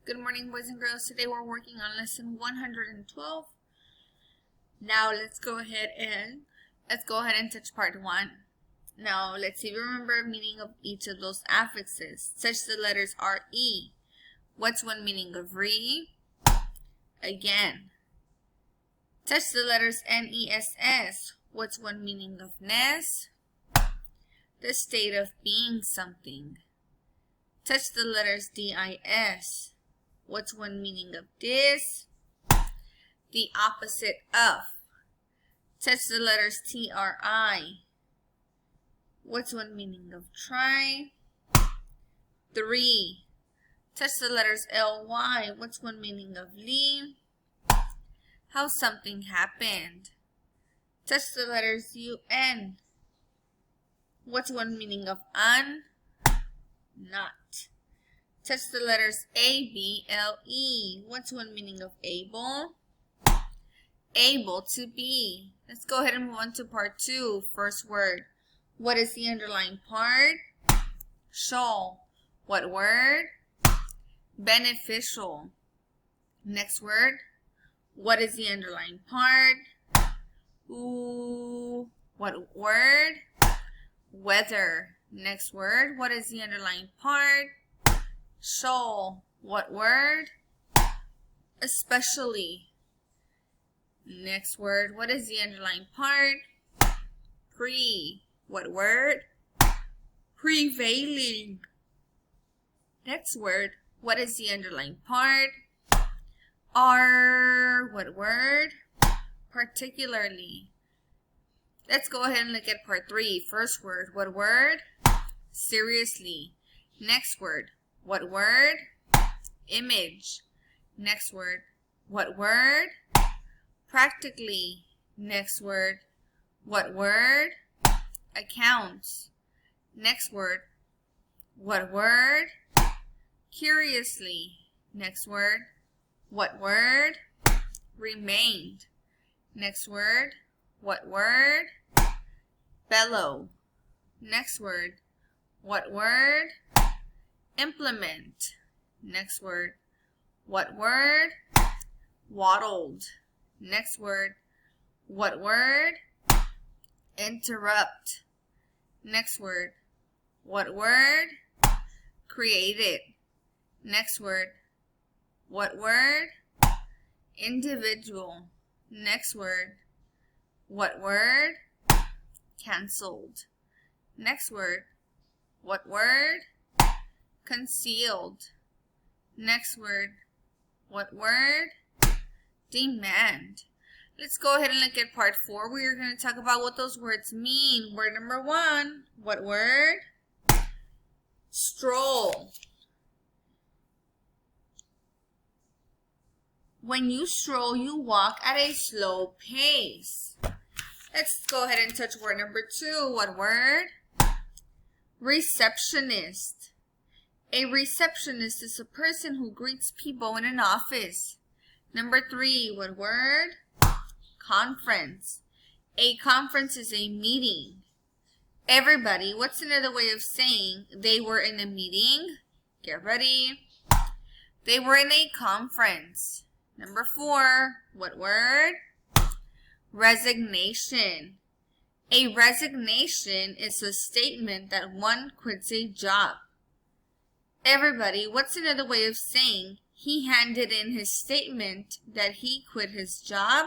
Good morning, boys and girls. Today we're working on lesson 112. Now let's go ahead and touch part 1. Now let's see if you remember the meaning of each of those affixes. Touch the letters R-E. What's one meaning of re? Again. Touch the letters N-E-S-S. What's one meaning of ness? The state of being something. Touch the letters D-I-S. What's one meaning of dis? The opposite of. Touch the letters T-R-I. What's one meaning of try? 3. Touch the letters L-Y. What's one meaning of leave? How something happened. Touch the letters U-N. What's one meaning of un? Not. Touch the letters A-B-L-E. What's one meaning of able? Able to be. Let's go ahead and move on to part 2. First word. What is the underlying part? Show. What word? Beneficial. Next word. What is the underlying part? Ooh. What word? Weather. Next word. What is the underlying part? Show. What word? Especially. Next word. What is the underlying part? Pre. What word? Prevailing. Next word. What is the underlying part? Are. What word? Particularly. Let's go ahead and look at part 3. First word. What word? Seriously. Next word. What word? Image. Next word. What word? Practically. Next word. What word? Accounts. Next word. What word? Curiously. Next word. What word? Remained. Next word. What word? Bellow. Next word. What word? Implement. Next word. What word? Waddled. Next word. What word? Interrupt. Next word. What word? Created. Next word. What word? Individual. Next word. What word? Cancelled. Next word. What word? Concealed. Next word. What word? Demand. Let's go ahead and look at part 4. We are going to talk about what those words mean. Word number 1. What word? Stroll. When you stroll, you walk at a slow pace. Let's go ahead and touch word number 2. What word? Receptionist. A receptionist is a person who greets people in an office. Number 3. What word? Conference. A conference is a meeting. Everybody. What's another way of saying they were in a meeting? Get ready. They were in a conference. Number 4. What word? Resignation. A resignation is a statement that one quits a job. Everybody, what's another way of saying he handed in his statement that he quit his job?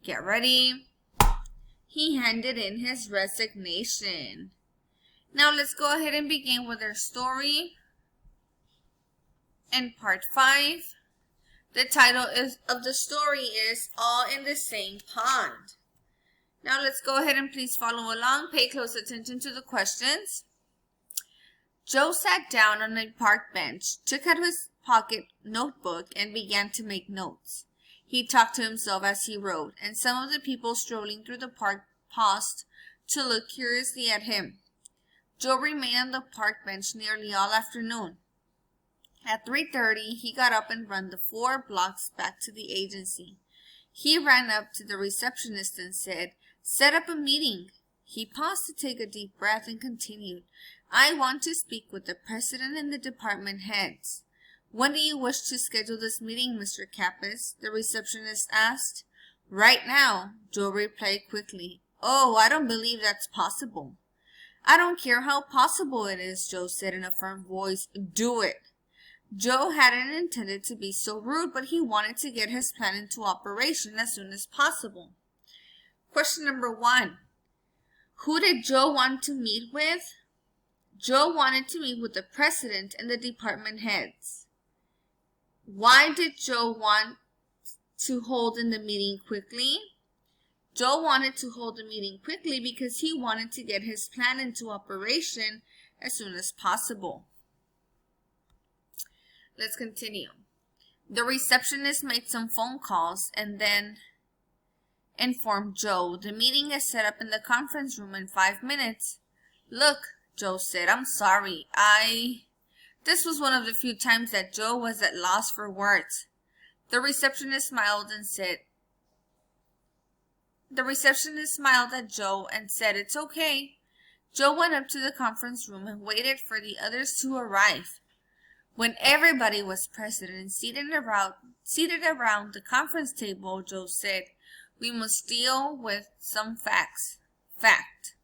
Get ready. He handed in his resignation. Now let's go ahead and begin with our story. In part 5, the title of the story is All in the Same Pond. Now let's go ahead and please follow along. Pay close attention to the questions. Joe sat down on a park bench, took out his pocket notebook, and began to make notes. He talked to himself as he wrote, and some of the people strolling through the park paused to look curiously at him. Joe remained on the park bench nearly all afternoon. At 3:30, he got up and ran the 4 blocks back to the agency. He ran up to the receptionist and said, "Set up a meeting." He paused to take a deep breath and continued, "I want to speak with the president and the department heads." When do you wish to schedule this meeting, Mr. Kappas? The receptionist asked. Right now, Joe replied quickly. Oh, I don't believe that's possible. I don't care how possible it is, Joe said in a firm voice. Do it. Joe hadn't intended to be so rude, but he wanted to get his plan into operation as soon as possible. Question number 1. Who did Joe want to meet with? Joe wanted to meet with the president and the department heads. Why did Joe want to hold in the meeting quickly? Joe wanted to hold the meeting quickly because he wanted to get his plan into operation as soon as possible. Let's continue. The receptionist made some phone calls and then informed Joe, the meeting is set up in the conference room in 5 minutes. Look, Joe said, I'm sorry. This was one of the few times that Joe was at loss for words. The receptionist smiled at Joe and said, it's okay. Joe went up to the conference room and waited for the others to arrive. When everybody was present and seated around the conference table, Joe said, we must deal with some facts. Fact.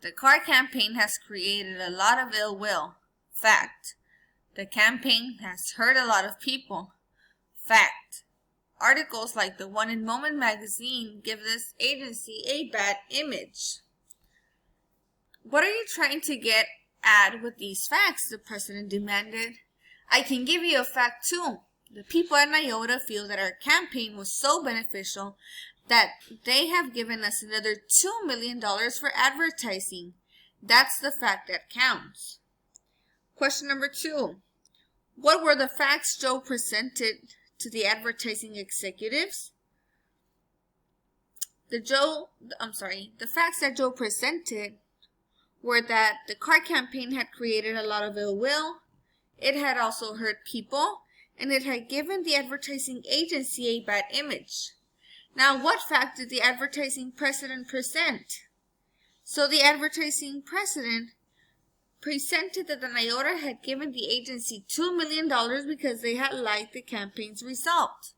The Carr campaign has created a lot of ill will. Fact. The campaign has hurt a lot of people. Fact. Articles like the one in Moment magazine give this agency a bad image. What are you trying to get at with these facts? The president demanded. I can give you a fact too. The people at NYOTA feel that our campaign was so beneficial that they have given us another $2 million for advertising. That's the fact that counts. Question number 2. What were the facts Joe presented to the advertising executives? The facts that Joe presented were that the Carr campaign had created a lot of ill will, it had also hurt people, and it had given the advertising agency a bad image. Now, what fact did the advertising president present? So the advertising president presented that the NYOTA had given the agency $2 million because they had liked the campaign's result.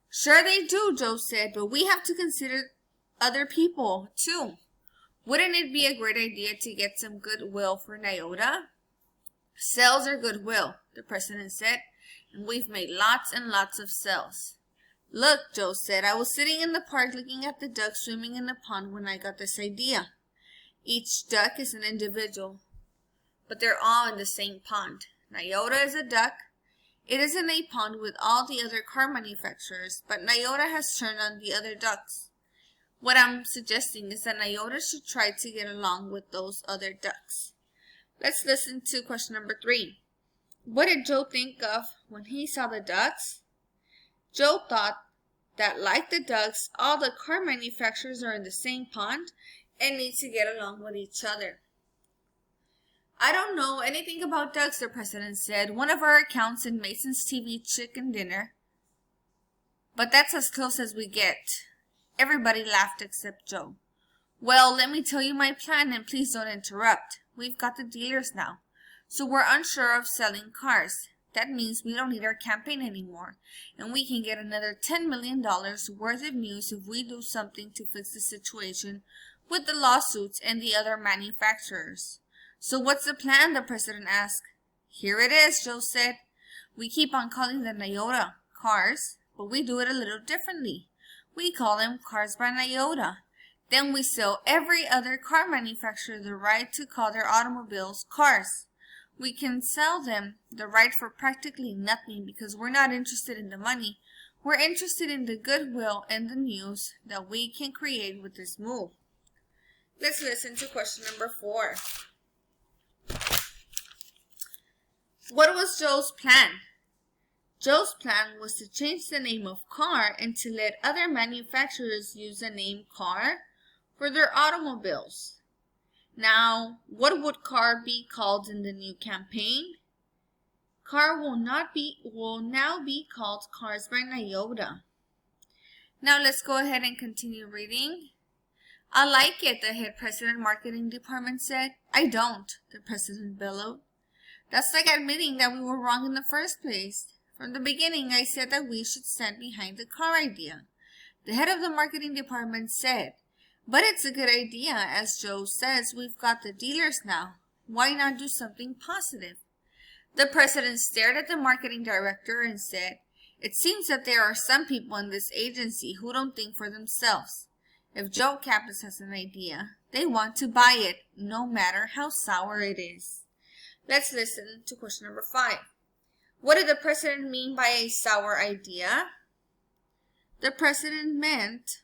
Sure they do, Joe said, but we have to consider other people too. Wouldn't it be a great idea to get some goodwill for NYOTA? Sales are goodwill, the president said, and we've made lots and lots of sales. Look, Joe said, I was sitting in the park looking at the ducks swimming in the pond when I got this idea. Each duck is an individual, but they're all in the same pond. NYOTA is a duck. It is in a pond with all the other car manufacturers, but NYOTA has turned on the other ducks. What I'm suggesting is that NYOTA should try to get along with those other ducks. Let's listen to question number 3. What did Joe think of when he saw the ducks? Joe thought that, like the ducks, all the car manufacturers are in the same pond and need to get along with each other. I don't know anything about ducks, the president said. One of our accounts in Mason's TV chicken dinner. But that's as close as we get. Everybody laughed except Joe. Well, let me tell you my plan and please don't interrupt. We've got the dealers now, so we're unsure of selling cars. That means we don't need our campaign anymore, and we can get another $10 million worth of news if we do something to fix the situation with the lawsuits and the other manufacturers. So what's the plan? The president asked. Here it is, Joe said. We keep on calling them NYOTA cars, but we do it a little differently. We call them Cars by NYOTA. Then we sell every other car manufacturer the right to call their automobiles cars. We can sell them the right for practically nothing because we're not interested in the money. We're interested in the goodwill and the news that we can create with this move. Let's listen to question number 4. What was Joe's plan? Joe's plan was to change the name of Carr and to let other manufacturers use the name Carr for their automobiles. Now, what would Carr be called in the new campaign? Carr will now be called Cars by NYOTA. Now let's go ahead and continue reading. I like it, the head president marketing department said. I don't, the president bellowed. That's like admitting that we were wrong in the first place. From the beginning, I said that we should stand behind the car idea. The head of the marketing department said, but it's a good idea. As Joe says, we've got the dealers now. Why not do something positive? The president stared at the marketing director and said, it seems that there are some people in this agency who don't think for themselves. If Joe Kappas has an idea, they want to buy it, no matter how sour it is. Let's listen to question number 5. What did the president mean by a sour idea? The president meant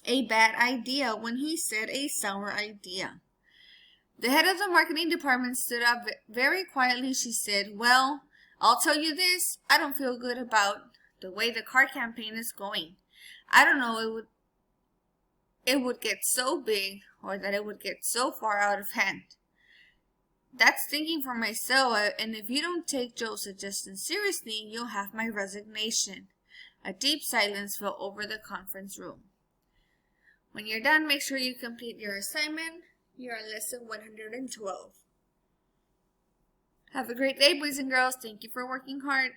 a bad idea when he said a sour idea. The head of the marketing department stood up very quietly. She said, well, I'll tell you this, I don't feel good about the way the car campaign is going. I don't know it would get so big or that it would get so far out of hand. That's thinking for myself, and if you don't take Joe's suggestion seriously, you'll have my resignation. A deep silence fell over the conference room. When you're done, make sure you complete your assignment. You're on lesson 112. Have a great day, boys and girls. Thank you for working hard.